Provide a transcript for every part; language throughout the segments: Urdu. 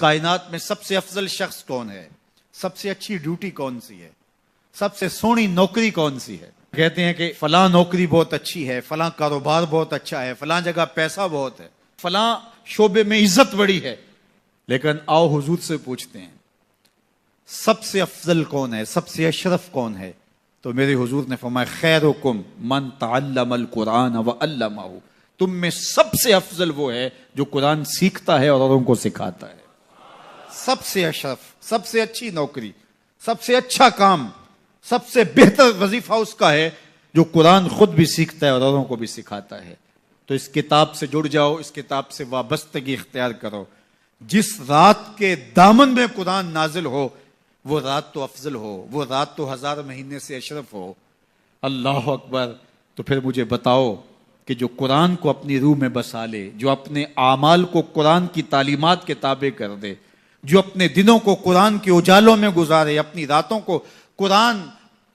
کائنات میں سب سے افضل شخص کون ہے، سب سے اچھی ڈیوٹی کون سی ہے، سب سے سونی نوکری کون سی ہے؟ کہتے ہیں کہ فلاں نوکری بہت اچھی ہے، فلاں کاروبار بہت اچھا ہے، فلاں جگہ پیسہ بہت ہے، فلاں شعبے میں عزت بڑی ہے. لیکن آؤ حضور سے پوچھتے ہیں سب سے افضل کون ہے، سب سے اشرف کون ہے؟ تو میرے حضور نے فرمایا خیرکم من تعلم القرآن وعلمہ، تم میں سب سے افضل وہ ہے جو قرآن سیکھتا ہے اور اوروں کو سکھاتا ہے. سب سے اشرف، سب سے اچھی نوکری، سب سے اچھا کام، سب سے بہتر وظیفہ اس کا ہے جو قرآن خود بھی سیکھتا ہے اور اوروں کو بھی سکھاتا ہے. تو اس کتاب سے جڑ جاؤ، اس کتاب سے وابستگی اختیار کرو. جس رات کے دامن میں قرآن نازل ہو وہ رات تو افضل ہو، وہ رات تو 1000 مہینے سے اشرف ہو. اللہ اکبر. تو پھر مجھے بتاؤ کہ جو قرآن کو اپنی روح میں بسا لے، جو اپنے اعمال کو قرآن کی تعلیمات کے تابع کر دے، جو اپنے دنوں کو قرآن کے اجالوں میں گزارے، اپنی راتوں کو قرآن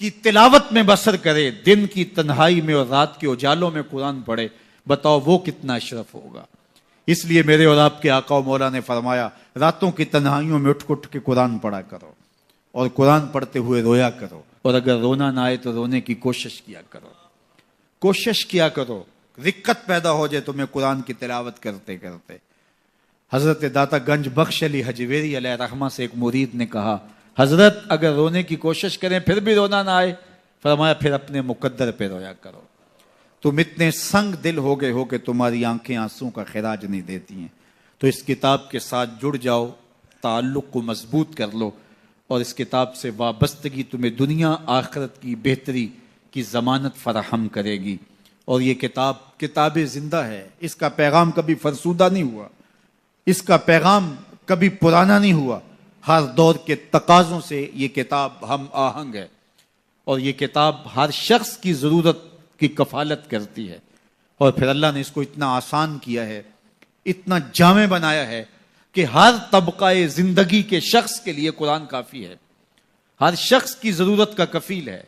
کی تلاوت میں بسر کرے، دن کی تنہائی میں اور رات کے اجالوں میں قرآن پڑھے، بتاؤ وہ کتنا اشرف ہوگا. اس لیے میرے اور آپ کے آقا و مولا نے فرمایا راتوں کی تنہائیوں میں اٹھ کے قرآن پڑھا کرو اور قرآن پڑھتے ہوئے رویا کرو، اور اگر رونا نہ آئے تو رونے کی کوشش کیا کرو. کوشش کیا کرو، رقت پیدا ہو جائے تمہیں قرآن کی تلاوت کرتے کرتے. حضرت داتا گنج بخش علی حجویری علیہ رحمہ سے ایک مرید نے کہا حضرت اگر رونے کی کوشش کریں پھر بھی رونا نہ آئے، فرمایا پھر اپنے مقدر پہ رویا کرو. تم اتنے سنگ دل ہو گئے ہو کہ تمہاری آنکھیں آنسوں کا خراج نہیں دیتی ہیں. تو اس کتاب کے ساتھ جڑ جاؤ، تعلق کو مضبوط کر لو، اور اس کتاب سے وابستگی تمہیں دنیا آخرت کی بہتری کی ضمانت فراہم کرے گی. اور یہ کتاب زندہ ہے، اس کا پیغام کبھی فرسودہ نہیں ہوا، اس کا پیغام کبھی پرانا نہیں ہوا. ہر دور کے تقاضوں سے یہ کتاب ہم آہنگ ہے، اور یہ کتاب ہر شخص کی ضرورت کی کفالت کرتی ہے. اور پھر اللہ نے اس کو اتنا آسان کیا ہے، اتنا جامع بنایا ہے کہ ہر طبقہ زندگی کے شخص کے لیے قرآن کافی ہے، ہر شخص کی ضرورت کا کفیل ہے.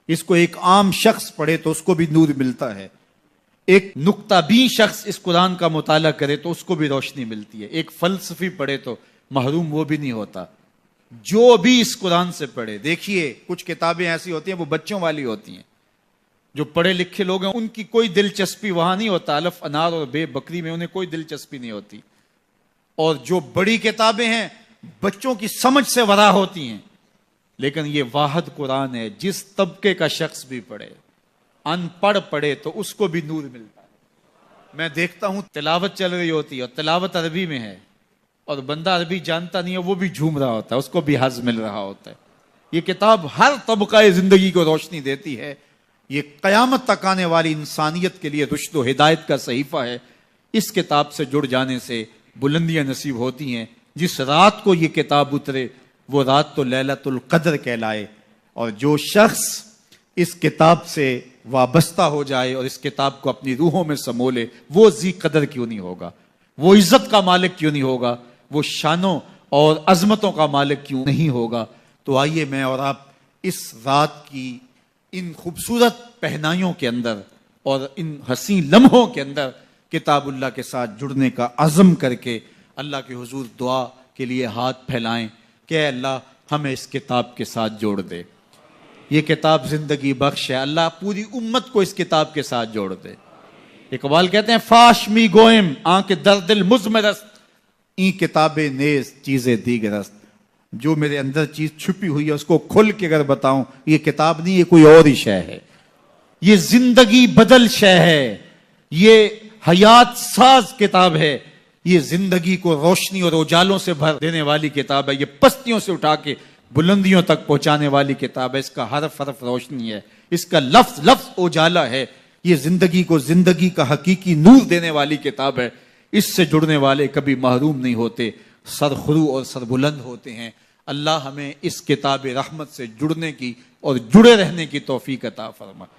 اس کو ایک عام شخص پڑھے تو اس کو بھی نور ملتا ہے، ایک نکتہ بین شخص اس قرآن کا مطالعہ کرے تو اس کو بھی روشنی ملتی ہے، ایک فلسفی پڑھے تو محروم وہ بھی نہیں ہوتا. جو بھی اس قرآن سے پڑھے، دیکھیے کچھ کتابیں ایسی ہوتی ہیں وہ بچوں والی ہوتی ہیں، جو پڑھے لکھے لوگ ہیں ان کی کوئی دلچسپی وہاں نہیں ہوتا، الف انار اور بے بکری میں انہیں کوئی دلچسپی نہیں ہوتی. اور جو بڑی کتابیں ہیں بچوں کی سمجھ سے ورا ہوتی ہیں. لیکن یہ واحد قرآن ہے، جس طبقے کا شخص بھی پڑھے، ان پڑھ پڑھے تو اس کو بھی نور ملتا ہے. میں دیکھتا ہوں تلاوت چل رہی ہوتی ہے اور تلاوت عربی میں ہے، اور بندہ عربی جانتا نہیں ہے وہ بھی جھوم رہا ہوتا ہے، اس کو بھی حظ مل رہا ہوتا ہے. یہ کتاب ہر طبقہ زندگی کو روشنی دیتی ہے. یہ قیامت تک آنے والی انسانیت کے لیے رشد و ہدایت کا صحیفہ ہے. اس کتاب سے جڑ جانے سے بلندیاں نصیب ہوتی ہیں. جس رات کو یہ کتاب اترے وہ رات تو لیلۃ القدر کہلائے. اور جو شخص اس کتاب سے وابستہ ہو جائے اور اس کتاب کو اپنی روحوں میں سمولے، وہ ذی قدر کیوں نہیں ہوگا، وہ عزت کا مالک کیوں نہیں ہوگا، وہ شانوں اور عظمتوں کا مالک کیوں نہیں ہوگا. تو آئیے میں اور آپ اس رات کی ان خوبصورت پہنائیوں کے اندر اور ان حسین لمحوں کے اندر کتاب اللہ کے ساتھ جڑنے کا عزم کر کے اللہ کے حضور دعا کے لیے ہاتھ پھیلائیں کہ اے اللہ ہمیں اس کتاب کے ساتھ جوڑ دے. یہ کتاب زندگی بخش ہے، اللہ پوری امت کو اس کتاب کے ساتھ جوڑ دے. اقبال کہتے ہیں فاش می گوئم آنکھ درد المزمرست این کتاب نیز چیزیں دیگرست. جو میرے اندر چیز چھپی ہوئی ہے اس کو کھل کے اگر بتاؤں، یہ کتاب نہیں، یہ کوئی اور ہی شے ہے. یہ زندگی بدل شے ہے، یہ حیات ساز کتاب ہے، یہ زندگی کو روشنی اور اجالوں سے بھر دینے والی کتاب ہے، یہ پستیوں سے اٹھا کے بلندیوں تک پہنچانے والی کتاب ہے. اس کا حرف حرف روشنی ہے، اس کا لفظ لفظ اجالا ہے. یہ زندگی کو زندگی کا حقیقی نور دینے والی کتاب ہے. اس سے جڑنے والے کبھی محروم نہیں ہوتے، سرخرو اور سربلند ہوتے ہیں. اللہ ہمیں اس کتاب رحمت سے جڑنے کی اور جڑے رہنے کی توفیق عطا فرمائے.